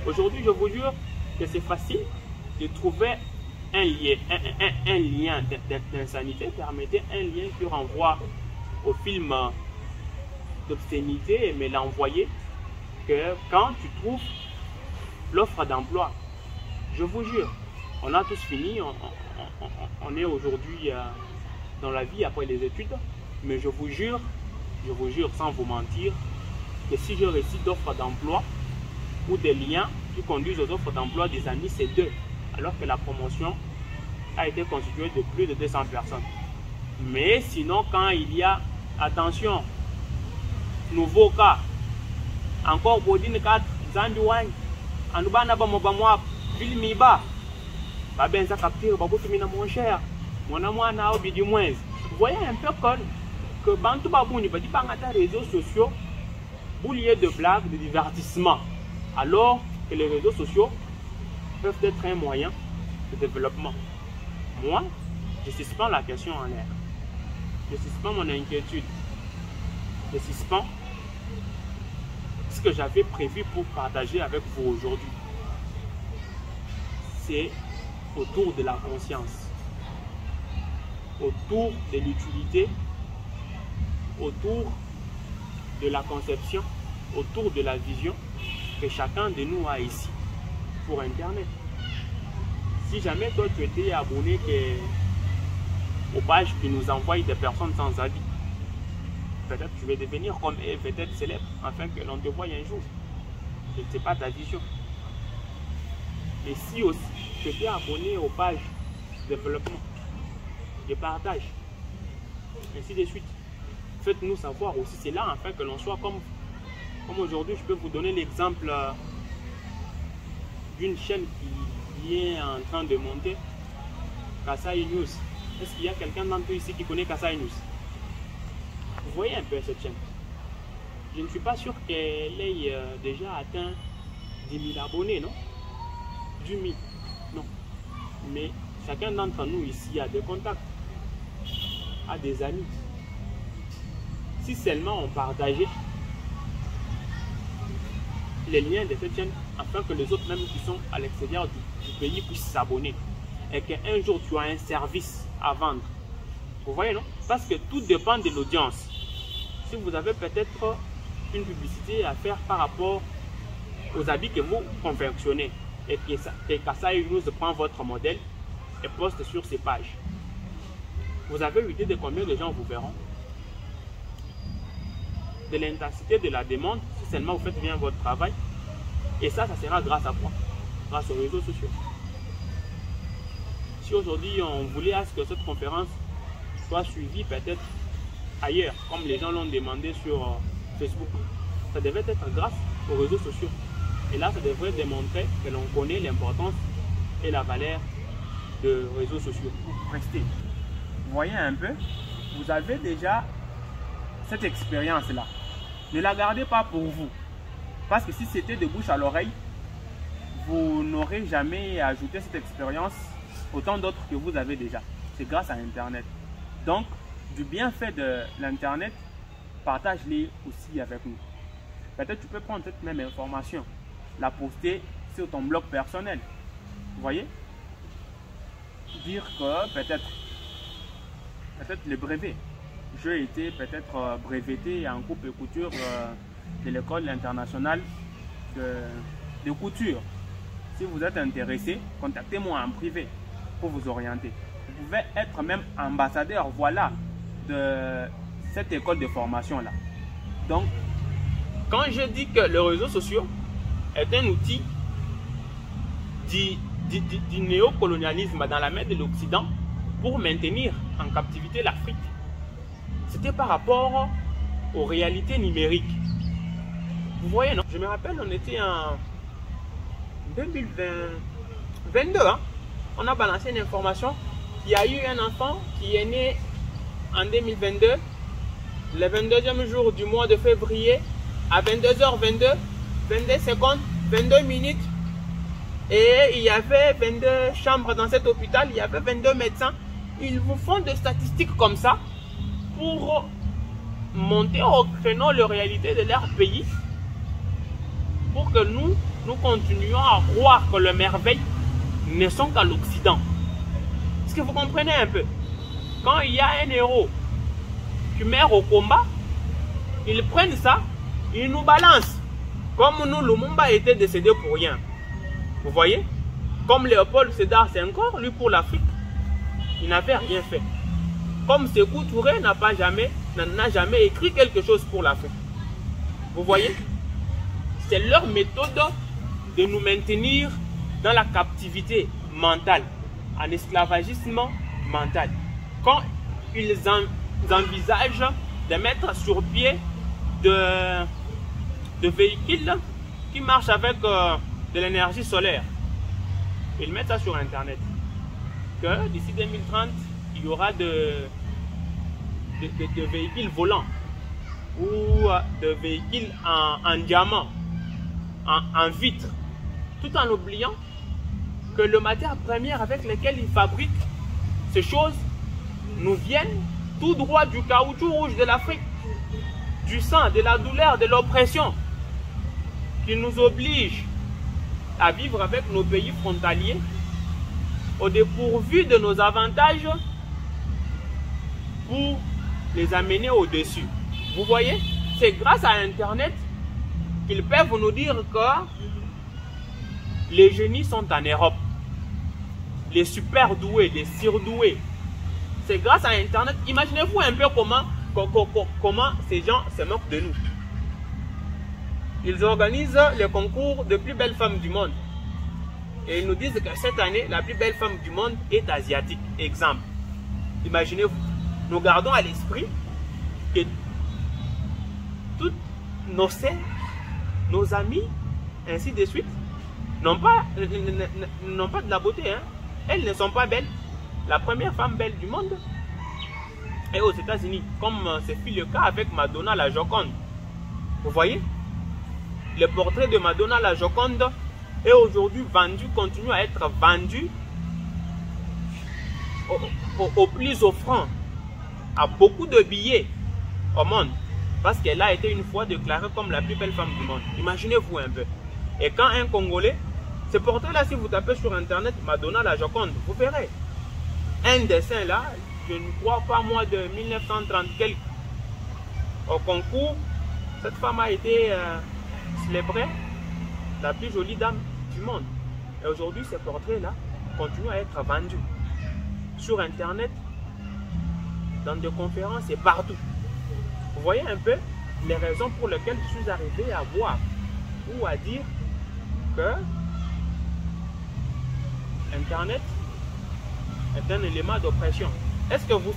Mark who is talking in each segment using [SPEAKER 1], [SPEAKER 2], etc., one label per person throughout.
[SPEAKER 1] Aujourd'hui, je vous jure que c'est facile de trouver un lien d'insanité. Permettez un lien qui renvoie au film d'obscénité, mais l'envoyer que quand tu trouves l'offre d'emploi. Je vous jure, on a tous fini, on est aujourd'hui dans la vie après les études, mais je vous jure sans vous mentir, que si je récite d'offres d'emploi ou des liens qui conduisent aux offres d'emploi des amis, c'est 2, alors que la promotion a été constituée de plus de 200 personnes. Mais sinon, quand il y a, attention, nouveau cas, encore Bodine 4, Zanduan, Anubana Bamobamwa, Vilmiba, Babenza Capture, Baboutumina mon cher, mon amour Naobi du moins. Vous voyez un peu que Bantou Babouni, pas les réseaux sociaux, boulier de blagues, de divertissement, alors que les réseaux sociaux peuvent être un moyen de développement. Moi, je suspends la question en l'air. Je suspends mon inquiétude. Je suspends ce que j'avais prévu pour partager avec vous aujourd'hui. C'est autour de la conscience, autour de l'utilité, autour de la conception, autour de la vision que chacun de nous a ici pour Internet. Si jamais toi tu étais abonné aux pages qui nous envoient des personnes sans avis, peut-être tu vas devenir comme eux, peut-être célèbre, afin que l'on te voie un jour. Ce n'est pas ta vision. Et si aussi tu étais abonné aux pages de développement, de partage, ainsi de suite, faites-nous savoir aussi cela, afin que l'on soit comme aujourd'hui. Je peux vous donner l'exemple d'une chaîne qui est en train de monter, Kasai News. Est-ce qu'il y a quelqu'un d'entre vous ici qui connaît Kasai News? Vous voyez un peu cette chaîne. Je ne suis pas sûr qu'elle ait déjà atteint 10 000 abonnés, non? 10 000, non. Mais chacun d'entre nous ici a des contacts, a des amis. Si seulement on partageait les liens de cette chaîne, afin que les autres même qui sont à l'extérieur du pays puissent s'abonner, et qu'un jour tu as un service à vendre. Vous voyez, non? Parce que tout dépend de l'audience. Si vous avez peut-être une publicité à faire par rapport aux habits que vous confectionnez, et que Kasai News prend votre modèle et poste sur ses pages, vous avez une idée de combien de gens vous verront? De l'intensité de la demande, si seulement vous faites bien votre travail. Et ça sera grâce à quoi? Grâce aux réseaux sociaux. Si aujourd'hui on voulait à ce que cette conférence soit suivie peut-être ailleurs, comme les gens l'ont demandé sur Facebook, ça devait être grâce aux réseaux sociaux. Et là, ça devrait démontrer que l'on connaît l'importance et la valeur de réseaux sociaux. Restez. Vous voyez un peu, vous avez déjà cette expérience-là. Ne la gardez pas pour vous. Parce que si c'était de bouche à l'oreille, vous n'aurez jamais ajouté cette expérience autant d'autres que vous avez déjà. C'est grâce à Internet. Donc, du bienfait de l'Internet, partage-les aussi avec nous. Peut-être tu peux prendre cette même information, la poster sur ton blog personnel. Vous voyez? Dire que peut-être le brevet. J'ai été peut-être breveté en coupe et couture de l'école internationale de couture. Si vous êtes intéressé, contactez-moi en privé pour vous orienter. Vous pouvez être même ambassadeur, voilà, de cette école de formation-là. Donc, quand je dis que les réseaux sociaux est un outil du néocolonialisme dans la main de l'Occident pour maintenir en captivité l'Afrique, c'était par rapport aux réalités numériques. Vous voyez, non? Je me rappelle, on était en 2022, hein? On a balancé une information qu'il y a eu un enfant qui est né en 2022, le 22e jour du mois de février, à 22h22, 22 secondes, 22 minutes. Et il y avait 22 chambres dans cet hôpital, il y avait 22 médecins. Ils vous font des statistiques comme ça pour monter au créneau la réalité de leur pays, pour que nous continuions à croire que les merveilles ne sont qu'à l'Occident. Est-ce que vous comprenez un peu? Quand il y a un héros qui meurt au combat, ils prennent ça, ils nous balancent. Comme nous, Lumumba était décédé pour rien. Vous voyez? Comme Léopold Sédar Senghor, lui pour l'Afrique, il n'avait rien fait. Comme Sékou Touré n'a jamais écrit quelque chose pour l'Afrique. Vous voyez? C'est leur méthode de nous maintenir dans la captivité mentale, en esclavagisme mental. Quand ils envisagent de mettre sur pied de véhicules qui marchent avec de l'énergie solaire, ils mettent ça sur Internet. Que d'ici 2030, il y aura de véhicules volants ou de véhicules en diamant, en vitre, tout en oubliant que le matière première avec lequel ils fabriquent ces choses nous viennent tout droit du caoutchouc rouge de l'Afrique, du sang, de la douleur, de l'oppression, qui nous oblige à vivre avec nos pays frontaliers au dépourvu de nos avantages pour les amener au-dessus. Vous voyez, c'est grâce à Internet qu'ils peuvent nous dire que les génies sont en Europe, les super doués, les surdoués. C'est grâce à Internet. Imaginez-vous un peu comment ces gens se moquent de nous. Ils organisent les concours de plus belle femme du monde. Et ils nous disent que cette année, la plus belle femme du monde est asiatique. Exemple. Imaginez-vous. Nous gardons à l'esprit que toutes nos sœurs, nos amis, ainsi de suite, n'ont pas de la beauté. Hein. Elles ne sont pas belles. La première femme belle du monde est aux États-Unis, comme ce fut le cas avec Madonna la Joconde. Vous voyez? Le portrait de Madonna la Joconde est aujourd'hui vendu, continue à être vendu au plus offrant, à beaucoup de billets au monde, parce qu'elle a été une fois déclarée comme la plus belle femme du monde. Imaginez-vous un peu. Et quand un Congolais, ce portrait-là, si vous tapez sur Internet Madonna la Joconde, vous verrez un dessin là, je ne crois pas moi, de 1930 quelques. Au concours, cette femme a été célébrée la plus jolie dame du monde. Et aujourd'hui, ces portraits-là continuent à être vendus sur Internet, dans des conférences et partout. Vous voyez un peu les raisons pour lesquelles je suis arrivé à voir ou à dire que Internet est un élément d'oppression. Est-ce que vous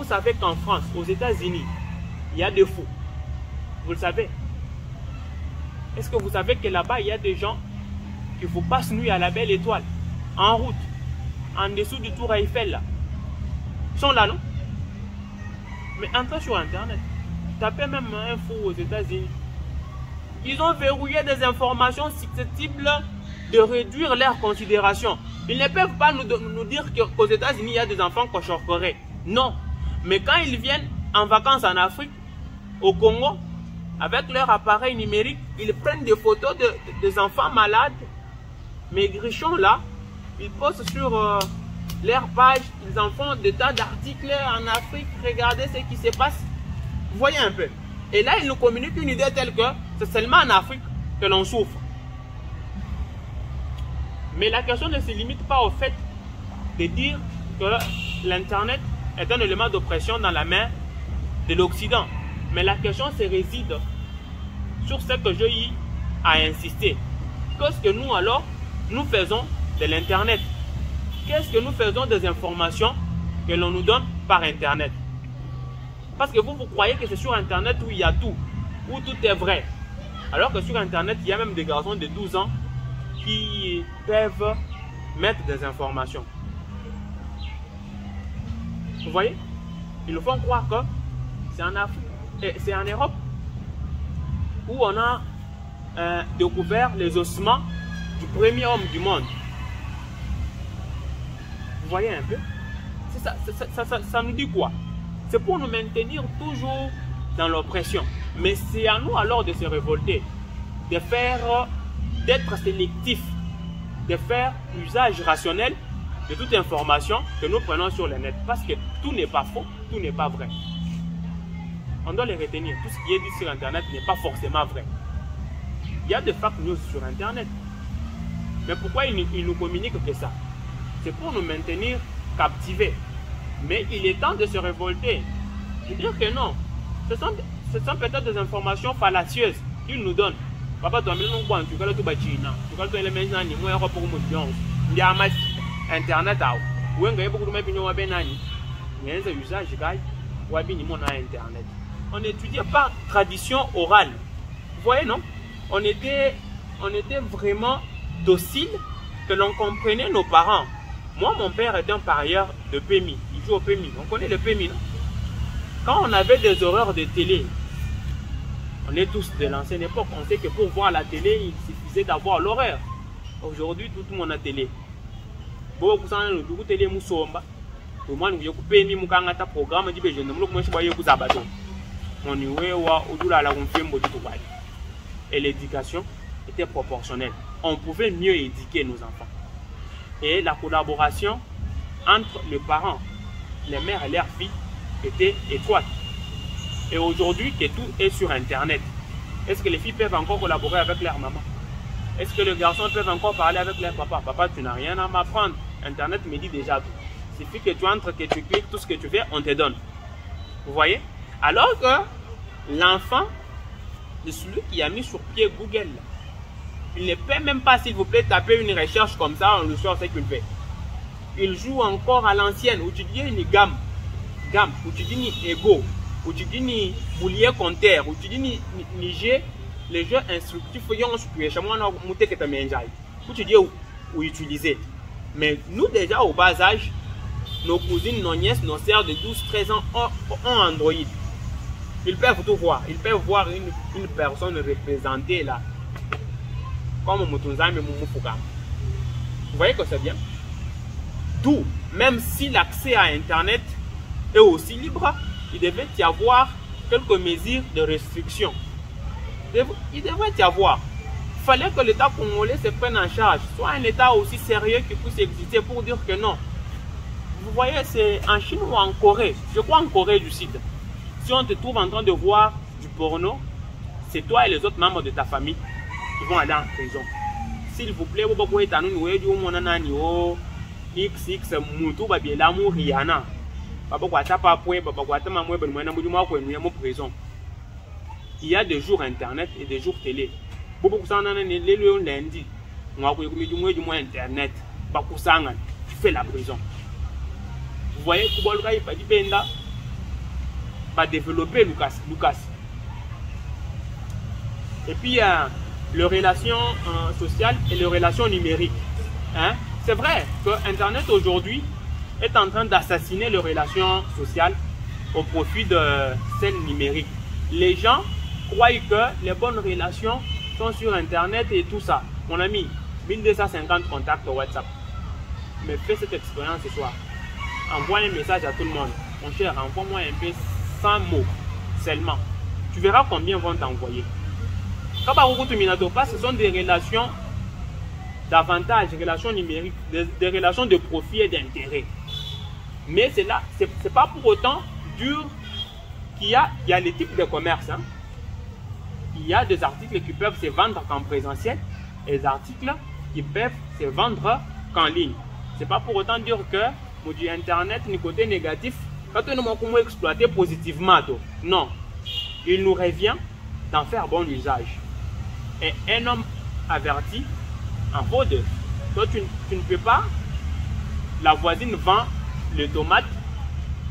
[SPEAKER 1] savez qu'en France, aux États-Unis, il y a des fous? Vous le savez? Est-ce que vous savez que là-bas, il y a des gens qui vous passent nuit à la belle étoile, en route, en dessous du tour Eiffel là? Ils sont là, non? Mais entrez sur Internet, tapez même un fou aux États-Unis. Ils ont verrouillé des informations susceptibles de réduire leur considération. Ils ne peuvent pas nous dire qu'aux États-Unis, il y a des enfants cochorcorés. Non. Mais quand ils viennent en vacances en Afrique, au Congo, avec leur appareil numérique, ils prennent des photos des enfants malades, maigrichons là. Ils postent sur leur page, ils en font des tas d'articles en Afrique. Regardez ce qui se passe. Vous voyez un peu. Et là, ils nous communiquent une idée telle que c'est seulement en Afrique que l'on souffre. Mais la question ne se limite pas au fait de dire que l'Internet est un élément d'oppression dans la main de l'Occident. Mais la question se réside sur ce que j'ai eu à insister. Qu'est-ce que nous alors, nous faisons de l'Internet? Qu'est-ce que nous faisons des informations que l'on nous donne par Internet? Parce que vous croyez que c'est sur Internet où il y a tout, où tout est vrai. Alors que sur Internet, il y a même des garçons de 12 ans qui peuvent mettre des informations. Vous voyez? Ils nous font croire que c'est en Afrique, c'est en Europe où on a découvert les ossements du premier homme du monde. Vous voyez un peu? Ça nous dit quoi? C'est pour nous maintenir toujours dans l'oppression. Mais c'est à nous alors de se révolter. d'être sélectif, de faire usage rationnel de toute information que nous prenons sur le net. Parce que tout n'est pas faux, tout n'est pas vrai. On doit les retenir. Tout ce qui est dit sur Internet n'est pas forcément vrai. Il y a des fake news sur Internet. Mais pourquoi ils nous communiquent que ça? C'est pour nous maintenir captivés. Mais il est temps de se révolter. Je veux dire que non. Ce sont peut-être des informations fallacieuses qu'ils nous donnent. Papa, tu as mis un point, tu as tout bâti. Tu as tout les maisons, tu as pour il y a un Internet. Ou un gars beaucoup de opinions à Benani. Il y a un usage, ou à Internet. On étudiait par tradition orale. Vous voyez, non? On était vraiment docile, que l'on comprenait nos parents. Moi, mon père était un parieur de PMI. Il joue au PMI. On connaît le PMI, non? Quand on avait des horreurs de télé, on est tous de l'ancienne époque. On sait que pour voir la télé, il suffisait d'avoir l'horreur. Aujourd'hui, tout le monde a télé. Beaucoup de télé, Moussomba. Tout le monde a PMI, Moukangata programme, dit que je ne me suis pas dit Zabato. On y est, et l'éducation était proportionnelle. On pouvait mieux éduquer nos enfants. Et la collaboration entre les parents, les mères et leurs filles était étroite. Et aujourd'hui, que tout est sur Internet, est-ce que les filles peuvent encore collaborer avec leur maman? Est-ce que les garçons peuvent encore parler avec leur papa? Papa, tu n'as rien à m'apprendre. Internet me dit déjà tout. Il suffit que tu entres, que tu cliques, tout ce que tu fais, on te donne. Vous voyez? Alors que l'enfant, c'est celui qui a mis sur pied Google. Il ne peut même pas, s'il vous plaît, taper une recherche comme ça, on le sort ce qu'il fait. Il joue encore à l'ancienne, où tu dis une gamme, où tu dis ni ego, où tu dis ni boulier compteur, où tu dis ni jeu, les jeux instructifs, où tu dis où utiliser. Mais nous, déjà au bas âge, nos cousines, nos nièces, nos sœurs de 12-13 ans ont Android. Ils peuvent tout voir. Ils peuvent voir une personne représentée là. Comme Mutunzami et Mumufuka. Vous voyez que c'est bien. D'où, même si l'accès à Internet est aussi libre, il devait y avoir quelques mesures de restriction. Il devrait y avoir. Il fallait que l'État congolais se prenne en charge. Soit un État aussi sérieux qui puisse exister pour dire que non. Vous voyez, c'est en Chine ou en Corée. Je crois en Corée du Sud. Si on te trouve en train de voir du porno, c'est toi et les autres membres de ta famille qui vont aller en prison. S'il vous plaît, vous pouvez XX mutu babi l'amour Rihanna. Il y a des jours internet et des jours télé. Lundi, internet, tu fais la prison. Vous voyez, va développer Lucas. Et puis il y a les relations sociales et les relations numériques. Hein? C'est vrai que Internet aujourd'hui est en train d'assassiner les relations sociales au profit de celles numériques. Les gens croient que les bonnes relations sont sur Internet et tout ça. Mon ami, 1250 contacts au WhatsApp. Mais fais cette expérience ce soir. Envoie un message à tout le monde. Mon cher, envoie-moi un peu 100 mots seulement. Tu verras combien vont t'envoyer. Ce sont des relations d'avantage, des relations numériques, des relations de profit et d'intérêt. Mais c'est là, c'est pas pour autant dur qu'il y a les types de commerce. Hein. Il y a des articles qui peuvent se vendre qu'en présentiel et des articles qui peuvent se vendre qu'en ligne. C'est pas pour autant dire que du Internet, du côté négatif, quand on nous exploiter positivement, non, il nous revient d'en faire bon usage. Et un homme averti en vaut deux. Toi, tu ne peux pas, la voisine vend les tomates,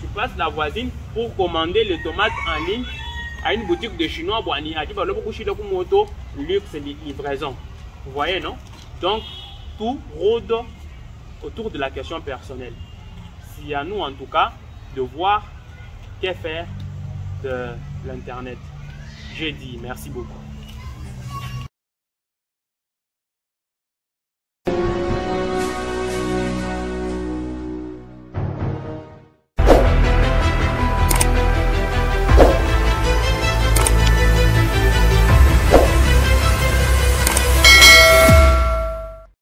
[SPEAKER 1] tu passes la voisine pour commander les tomates en ligne à une boutique de Chinois, luxe et livraison. Vous voyez, non? Donc, tout rôde autour de la question personnelle. C'est à nous, en tout cas, de voir qu'est faire de l'Internet. J'ai dit merci beaucoup.